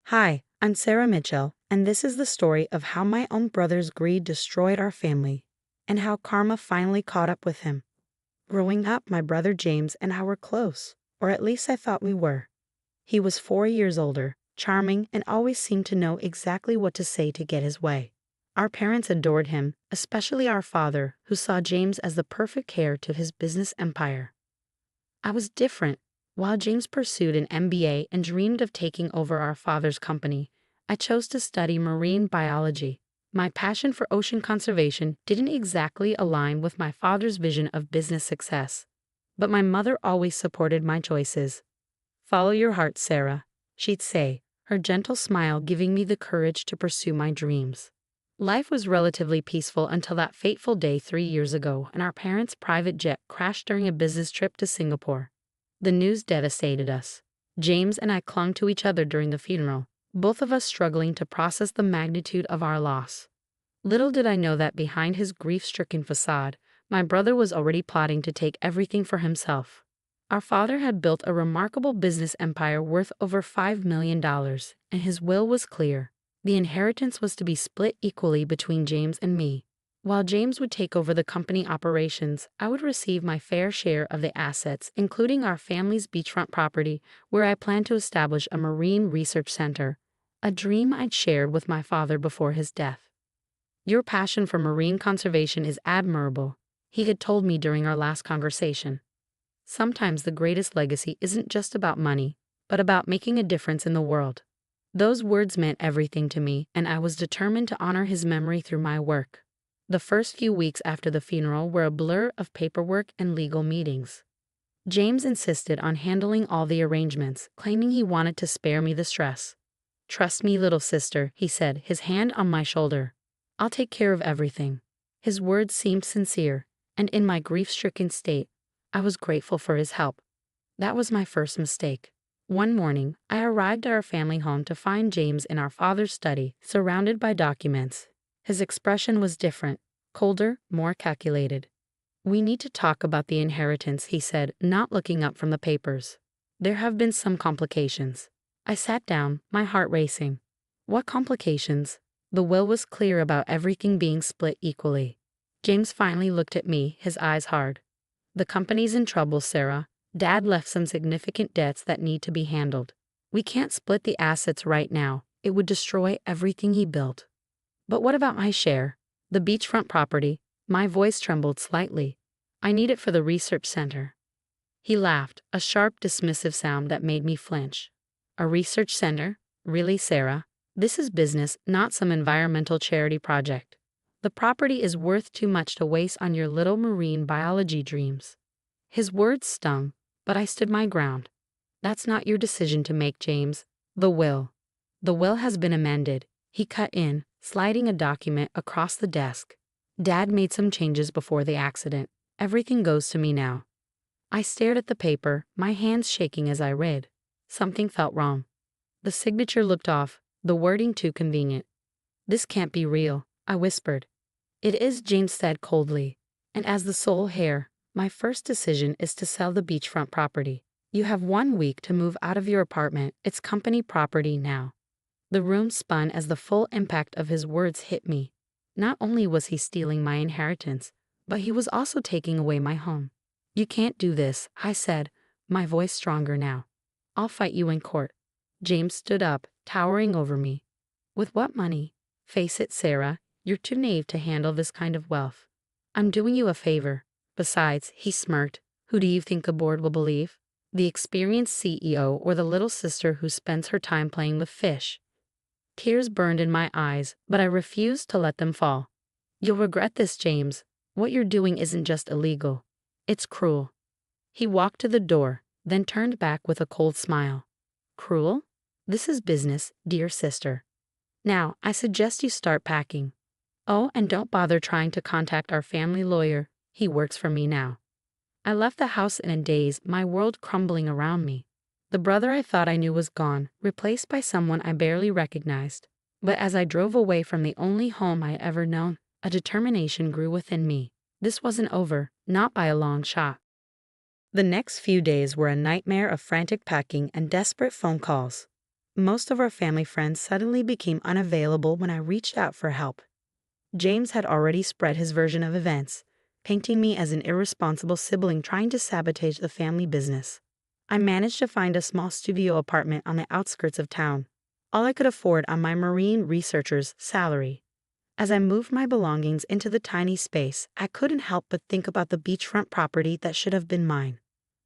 Hi, I'm Sarah Mitchell, and this is the story of how my own brother's greed destroyed our family, and how karma finally caught up with him. Growing up, my brother James and I were close, or at least I thought we were. He was 4 years older, charming, and always seemed to know exactly what to say to get his way. Our parents adored him, especially our father, who saw James as the perfect heir to his business empire. I was different. While James pursued an MBA and dreamed of taking over our father's company, I chose to study marine biology. My passion for ocean conservation didn't exactly align with my father's vision of business success, but my mother always supported my choices. "Follow your heart, Sarah," she'd say, her gentle smile giving me the courage to pursue my dreams. Life was relatively peaceful until that fateful day 3 years ago, and our parents' private jet crashed during a business trip to Singapore. The news devastated us. James and I clung to each other during the funeral, both of us struggling to process the magnitude of our loss. Little did I know that behind his grief-stricken facade, my brother was already plotting to take everything for himself. Our father had built a remarkable business empire worth over $5 million, and his will was clear. The inheritance was to be split equally between James and me. While James would take over the company operations, I would receive my fair share of the assets, including our family's beachfront property, where I planned to establish a marine research center, a dream I'd shared with my father before his death. "Your passion for marine conservation is admirable," he had told me during our last conversation. "Sometimes the greatest legacy isn't just about money, but about making a difference in the world." Those words meant everything to me, and I was determined to honor his memory through my work. The first few weeks after the funeral were a blur of paperwork and legal meetings. James insisted on handling all the arrangements, claiming he wanted to spare me the stress. "Trust me, little sister," he said, his hand on my shoulder. "I'll take care of everything." His words seemed sincere, and in my grief-stricken state, I was grateful for his help. That was my first mistake. One morning, I arrived at our family home to find James in our father's study, surrounded by documents. His expression was different, colder, more calculated. "We need to talk about the inheritance," he said, not looking up from the papers. "There have been some complications." I sat down, my heart racing. "What complications?" The will was clear about everything being split equally. James finally looked at me, his eyes hard. "The company's in trouble, Sarah. Dad left some significant debts that need to be handled. We can't split the assets right now. It would destroy everything he built." "But what about my share? The beachfront property?" My voice trembled slightly. "I need it for the research center." He laughed, a sharp, dismissive sound that made me flinch. "A research center? Really, Sarah? This is business, not some environmental charity project. The property is worth too much to waste on your little marine biology dreams." His words stung, but I stood my ground. "That's not your decision to make, James. The will. The will has been amended," he cut in, sliding a document across the desk. "Dad made some changes before the accident. Everything goes to me now." I stared at the paper, my hands shaking as I read. Something felt wrong. The signature looked off, the wording too convenient. "This can't be real," I whispered. "It is," James said coldly. "And as the sole heir, my first decision is to sell the beachfront property. You have 1 week to move out of your apartment. It's company property now." The room spun as the full impact of his words hit me. Not only was he stealing my inheritance, but he was also taking away my home. "You can't do this," I said, my voice stronger now. "I'll fight you in court." James stood up, towering over me. "With what money? Face it, Sarah, you're too naive to handle this kind of wealth. I'm doing you a favor. Besides," he smirked, "who do you think the board will believe? The experienced CEO or the little sister who spends her time playing with fish?" Tears burned in my eyes, but I refused to let them fall. "You'll regret this, James. What you're doing isn't just illegal. It's cruel." He walked to the door, then turned back with a cold smile. "Cruel? This is business, dear sister. Now, I suggest you start packing. Oh, and don't bother trying to contact our family lawyer. He works for me now." I left the house in a daze, my world crumbling around me. The brother I thought I knew was gone, replaced by someone I barely recognized. But as I drove away from the only home I had ever known, a determination grew within me. This wasn't over, not by a long shot. The next few days were a nightmare of frantic packing and desperate phone calls. Most of our family friends suddenly became unavailable when I reached out for help. James had already spread his version of events, painting me as an irresponsible sibling trying to sabotage the family business. I managed to find a small studio apartment on the outskirts of town, all I could afford on my marine researcher's salary. As I moved my belongings into the tiny space, I couldn't help but think about the beachfront property that should have been mine.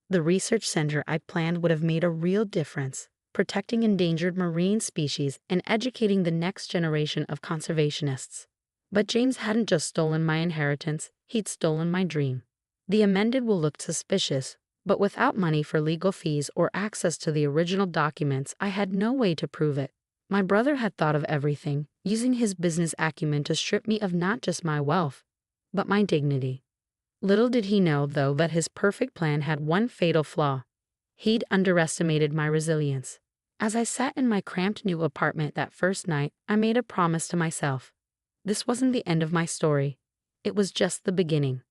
The research center I'd planned would have made a real difference, protecting endangered marine species and educating the next generation of conservationists. But James hadn't just stolen my inheritance, he'd stolen my dream. The amended will look suspicious, but without money for legal fees or access to the original documents, I had no way to prove it. My brother had thought of everything, using his business acumen to strip me of not just my wealth, but my dignity. Little did he know, though, that his perfect plan had one fatal flaw. He'd underestimated my resilience. As I sat in my cramped new apartment that first night, I made a promise to myself. This wasn't the end of my story. It was just the beginning.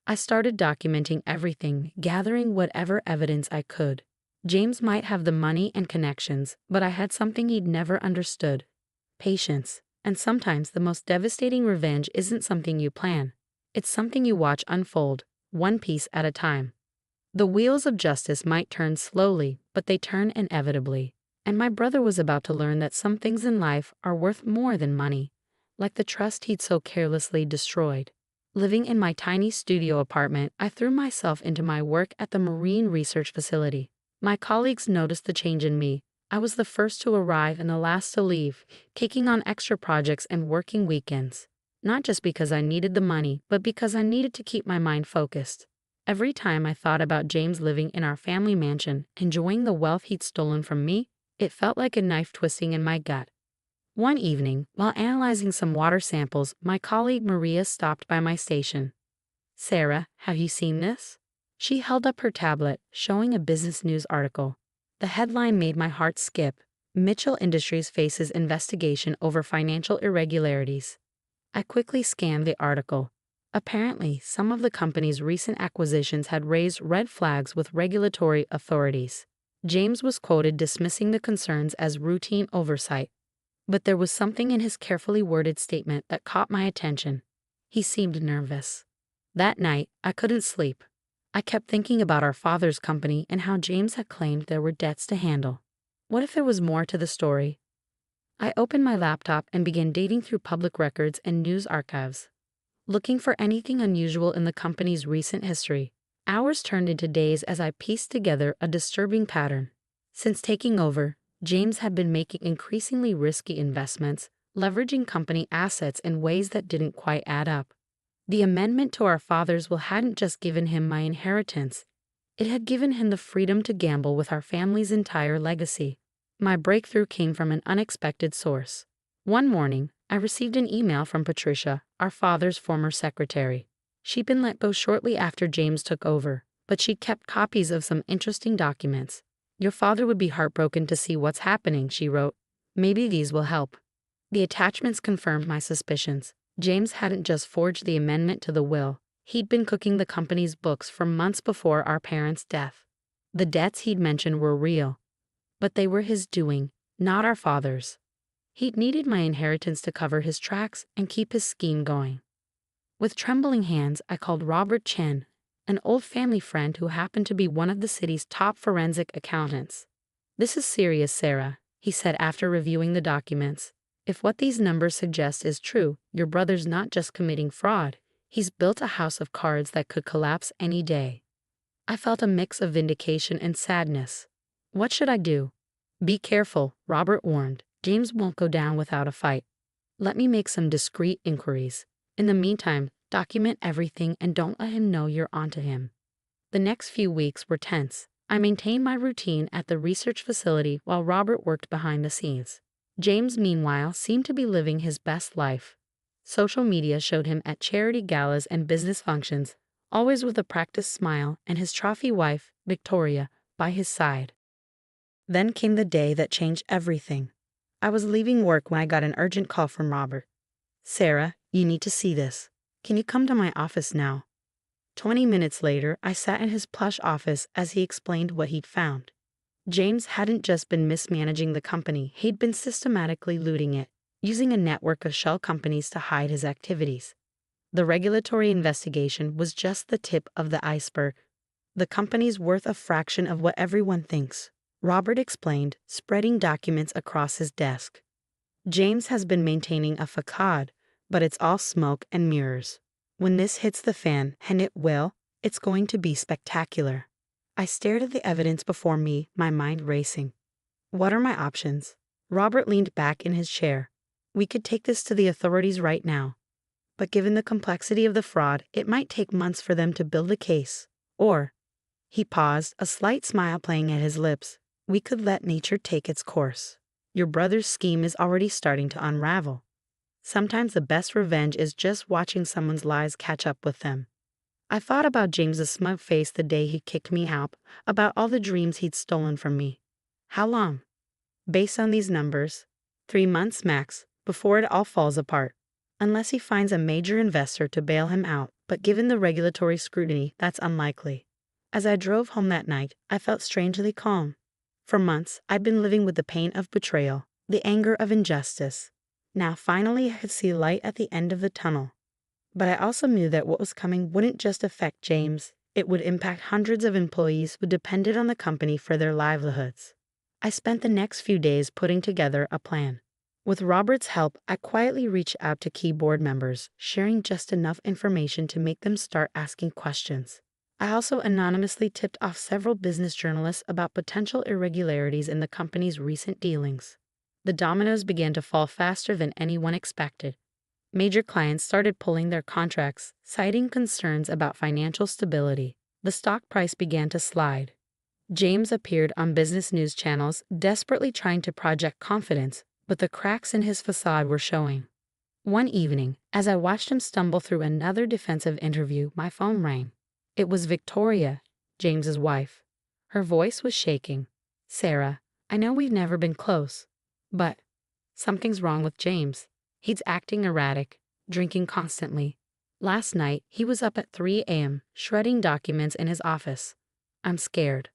I started documenting everything, gathering whatever evidence I could. James might have the money and connections, but I had something he'd never understood: patience. And sometimes the most devastating revenge isn't something you plan. It's something you watch unfold, one piece at a time. The wheels of justice might turn slowly, but they turn inevitably. And my brother was about to learn that some things in life are worth more than money, like the trust he'd so carelessly destroyed. Living in my tiny studio apartment, I threw myself into my work at the marine research facility. My colleagues noticed the change in me. I was the first to arrive and the last to leave, taking on extra projects and working weekends. Not just because I needed the money, but because I needed to keep my mind focused. Every time I thought about James living in our family mansion, enjoying the wealth he'd stolen from me, it felt like a knife twisting in my gut. One evening, while analyzing some water samples, my colleague Maria stopped by my station. "Sarah, have you seen this?" She held up her tablet, showing a business news article. The headline made my heart skip: "Mitchell Industries faces investigation over financial irregularities." I quickly scanned the article. Apparently, some of the company's recent acquisitions had raised red flags with regulatory authorities. James was quoted dismissing the concerns as routine oversight. But there was something in his carefully worded statement that caught my attention. He seemed nervous. That night, I couldn't sleep. I kept thinking about our father's company and how James had claimed there were debts to handle. What if there was more to the story? I opened my laptop and began digging through public records and news archives, looking for anything unusual in the company's recent history. Hours turned into days as I pieced together a disturbing pattern. Since taking over, James had been making increasingly risky investments, leveraging company assets in ways that didn't quite add up. The amendment to our father's will hadn't just given him my inheritance, it had given him the freedom to gamble with our family's entire legacy. My breakthrough came from an unexpected source. One morning, I received an email from Patricia, our father's former secretary. She'd been let go shortly after James took over, but she'd kept copies of some interesting documents. "Your father would be heartbroken to see what's happening," she wrote. "Maybe these will help." The attachments confirmed my suspicions. James hadn't just forged the amendment to the will. He'd been cooking the company's books for months before our parents' death. The debts he'd mentioned were real, but they were his doing, not our father's. He'd needed my inheritance to cover his tracks and keep his scheme going. With trembling hands, I called Robert Chen, an old family friend who happened to be one of the city's top forensic accountants. "This is serious, Sarah," he said after reviewing the documents. "If what these numbers suggest is true, your brother's not just committing fraud, he's built a house of cards that could collapse any day." I felt a mix of vindication and sadness. What should I do? "Be careful," Robert warned. "James won't go down without a fight. Let me make some discreet inquiries. In the meantime, document everything and don't let him know you're onto him." The next few weeks were tense. I maintained my routine at the research facility while Robert worked behind the scenes. James, meanwhile, seemed to be living his best life. Social media showed him at charity galas and business functions, always with a practiced smile and his trophy wife, Victoria, by his side. Then came the day that changed everything. I was leaving work when I got an urgent call from Robert. "Sarah, you need to see this. Can you come to my office now?" 20 minutes later, I sat in his plush office as he explained what he'd found. James hadn't just been mismanaging the company, he'd been systematically looting it, using a network of shell companies to hide his activities. The regulatory investigation was just the tip of the iceberg. The company's worth a fraction of what everyone thinks, Robert explained, spreading documents across his desk. James has been maintaining a facade, but it's all smoke and mirrors. When this hits the fan, and it will, it's going to be spectacular. I stared at the evidence before me, my mind racing. What are my options? Robert leaned back in his chair. We could take this to the authorities right now. But given the complexity of the fraud, it might take months for them to build a case. Or, he paused, a slight smile playing at his lips, we could let nature take its course. Your brother's scheme is already starting to unravel. Sometimes the best revenge is just watching someone's lies catch up with them. I thought about James's smug face the day he kicked me out, about all the dreams he'd stolen from me. How long? Based on these numbers, 3 months max, before it all falls apart. Unless he finds a major investor to bail him out, but given the regulatory scrutiny, that's unlikely. As I drove home that night, I felt strangely calm. For months, I'd been living with the pain of betrayal, the anger of injustice. Now finally I could see light at the end of the tunnel. But I also knew that what was coming wouldn't just affect James, it would impact hundreds of employees who depended on the company for their livelihoods. I spent the next few days putting together a plan. With Robert's help, I quietly reached out to key board members, sharing just enough information to make them start asking questions. I also anonymously tipped off several business journalists about potential irregularities in the company's recent dealings. The dominoes began to fall faster than anyone expected. Major clients started pulling their contracts, citing concerns about financial stability. The stock price began to slide. James appeared on business news channels, desperately trying to project confidence, but the cracks in his facade were showing. One evening, as I watched him stumble through another defensive interview, my phone rang. It was Victoria, James's wife. Her voice was shaking. Sarah, I know we've never been close, but something's wrong with James. He's acting erratic, drinking constantly. Last night, he was up at 3 a.m., shredding documents in his office. I'm scared.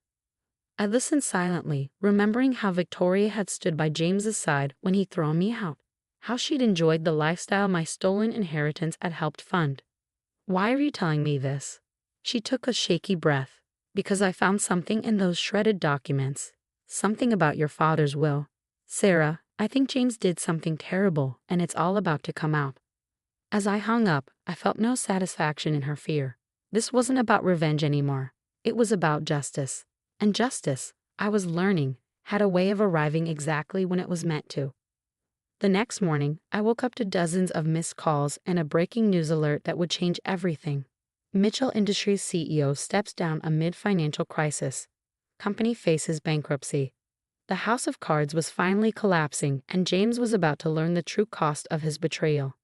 I listened silently, remembering how Victoria had stood by James's side when he'd thrown me out, how she'd enjoyed the lifestyle my stolen inheritance had helped fund. Why are you telling me this? She took a shaky breath. Because I found something in those shredded documents. Something about your father's will. Sarah, I think James did something terrible, and it's all about to come out. As I hung up, I felt no satisfaction in her fear. This wasn't about revenge anymore. It was about justice. And justice, I was learning, had a way of arriving exactly when it was meant to. The next morning, I woke up to dozens of missed calls and a breaking news alert that would change everything. Mitchell Industries CEO steps down amid financial crisis. Company faces bankruptcy. The house of cards was finally collapsing, and James was about to learn the true cost of his betrayal.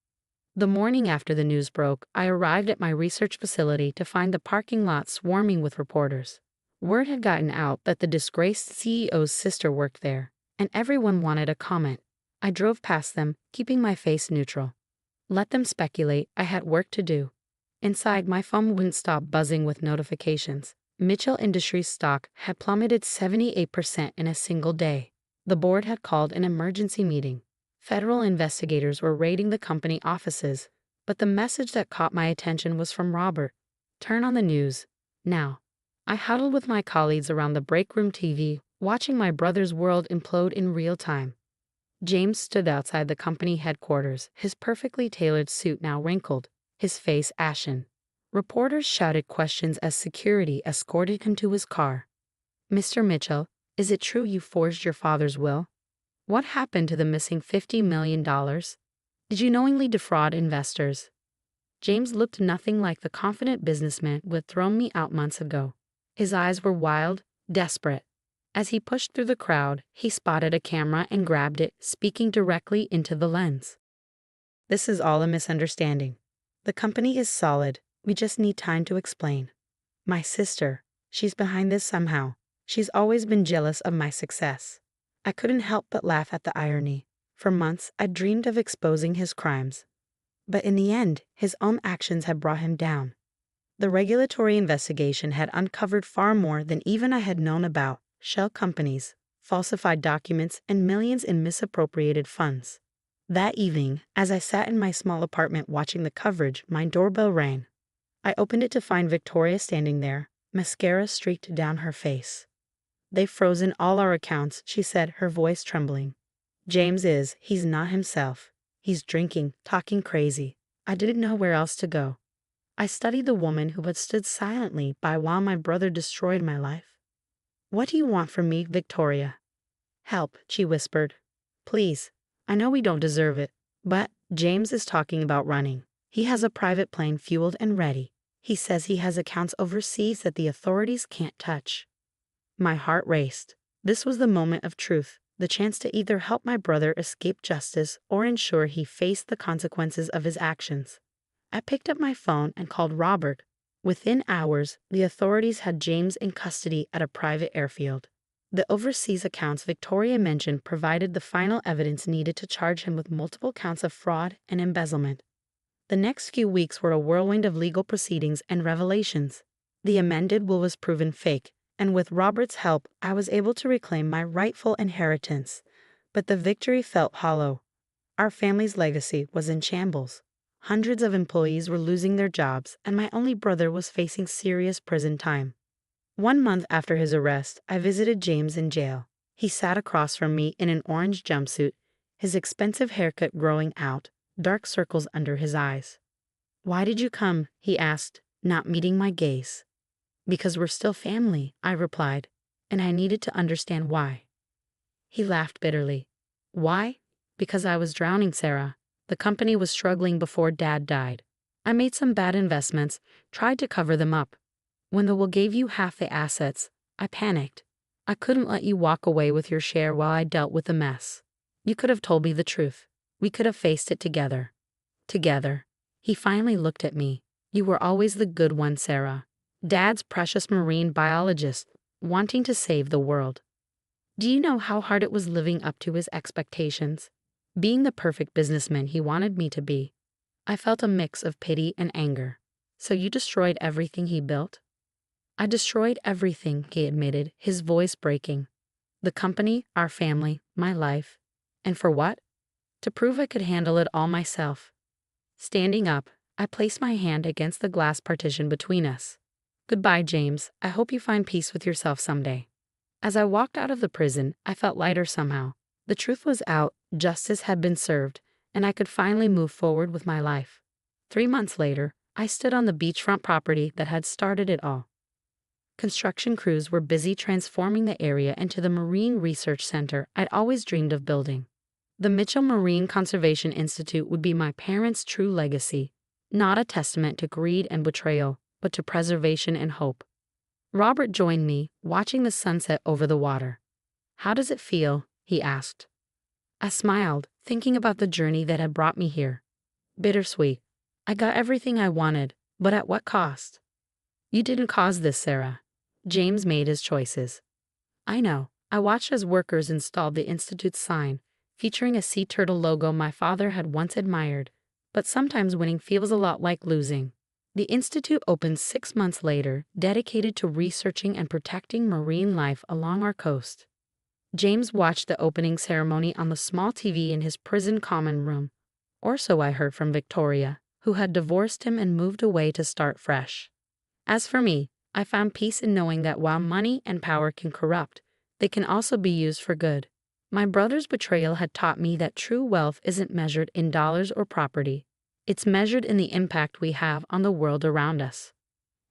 The morning after the news broke, I arrived at my research facility to find the parking lot swarming with reporters. Word had gotten out that the disgraced CEO's sister worked there, and everyone wanted a comment. I drove past them, keeping my face neutral. Let them speculate, I had work to do. Inside, my phone wouldn't stop buzzing with notifications. Mitchell Industries stock had plummeted 78% in a single day. The board had called an emergency meeting. Federal investigators were raiding the company offices, but the message that caught my attention was from Robert. Turn on the news. Now. I huddled with my colleagues around the break room TV, watching my brother's world implode in real time. James stood outside the company headquarters, his perfectly tailored suit now wrinkled, his face ashen. Reporters shouted questions as security escorted him to his car. Mr. Mitchell, is it true you forged your father's will? What happened to the missing $50 million? Did you knowingly defraud investors? James looked nothing like the confident businessman who had thrown me out months ago. His eyes were wild, desperate. As he pushed through the crowd, he spotted a camera and grabbed it, speaking directly into the lens. This is all a misunderstanding. The company is solid. We just need time to explain. My sister, she's behind this somehow. She's always been jealous of my success. I couldn't help but laugh at the irony. For months, I dreamed of exposing his crimes. But in the end, his own actions had brought him down. The regulatory investigation had uncovered far more than even I had known about. shell companies, falsified documents, and millions in misappropriated funds. That evening, as I sat in my small apartment watching the coverage, my doorbell rang. I opened it to find Victoria standing there, mascara streaked down her face. "They've frozen all our accounts," she said, her voice trembling. He's not himself. He's drinking, talking crazy. I didn't know where else to go. I studied the woman who had stood silently by while my brother destroyed my life. "What do you want from me, Victoria?" "Help," she whispered. "Please. I know we don't deserve it, but James is talking about running. He has a private plane fueled and ready. He says he has accounts overseas that the authorities can't touch." My heart raced. This was the moment of truth, the chance to either help my brother escape justice or ensure he faced the consequences of his actions. I picked up my phone and called Robert. Within hours, the authorities had James in custody at a private airfield. The overseas accounts Victoria mentioned provided the final evidence needed to charge him with multiple counts of fraud and embezzlement. The next few weeks were a whirlwind of legal proceedings and revelations. The amended will was proven fake, and with Robert's help, I was able to reclaim my rightful inheritance. But the victory felt hollow. Our family's legacy was in shambles. Hundreds of employees were losing their jobs, and my only brother was facing serious prison time. 1 month after his arrest, I visited James in jail. He sat across from me in an orange jumpsuit, his expensive haircut growing out, dark circles under his eyes. "Why did you come?" he asked, not meeting my gaze. "Because we're still family," I replied, and I needed to understand why. He laughed bitterly. "Why? Because I was drowning, Sarah. The company was struggling before Dad died. I made some bad investments, tried to cover them up. When the will gave you half the assets, I panicked. I couldn't let you walk away with your share while I dealt with the mess. You could have told me the truth. We could have faced it together." Together. He finally looked at me. "You were always the good one, Sarah. Dad's precious marine biologist, wanting to save the world. Do you know how hard it was living up to his expectations? Being the perfect businessman he wanted me to be." I felt a mix of pity and anger. "So you destroyed everything he built?" "I destroyed everything," he admitted, his voice breaking. "The company, our family, my life. And for what? To prove I could handle it all myself." Standing up, I placed my hand against the glass partition between us. "Goodbye, James. I hope you find peace with yourself someday." As I walked out of the prison, I felt lighter somehow. The truth was out, justice had been served, and I could finally move forward with my life. 3 months later, I stood on the beachfront property that had started it all. Construction crews were busy transforming the area into the marine research center I'd always dreamed of building. The Mitchell Marine Conservation Institute would be my parents' true legacy, not a testament to greed and betrayal, but to preservation and hope. Robert joined me, watching the sunset over the water. "How does it feel?" he asked. I smiled, thinking about the journey that had brought me here. "Bittersweet. I got everything I wanted, but at what cost?" "You didn't cause this, Sarah. James made his choices." "I know. I watched as workers installed the Institute's sign, featuring a sea turtle logo my father had once admired, but sometimes winning feels a lot like losing." The Institute opened 6 months later, dedicated to researching and protecting marine life along our coast. James watched the opening ceremony on the small TV in his prison common room, or so I heard from Victoria, who had divorced him and moved away to start fresh. As for me, I found peace in knowing that while money and power can corrupt, they can also be used for good. My brother's betrayal had taught me that true wealth isn't measured in dollars or property. It's measured in the impact we have on the world around us.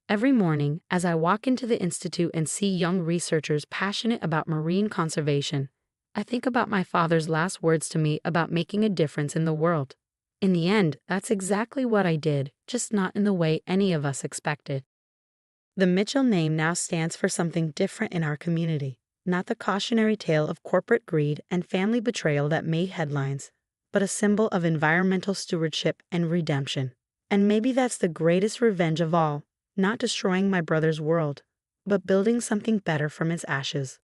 Every morning, as I walk into the Institute and see young researchers passionate about marine conservation, I think about my father's last words to me about making a difference in the world. In the end, that's exactly what I did, just not in the way any of us expected. The Mitchell name now stands for something different in our community, not the cautionary tale of corporate greed and family betrayal that made headlines, but a symbol of environmental stewardship and redemption. And maybe that's the greatest revenge of all, not destroying my brother's world, but building something better from its ashes.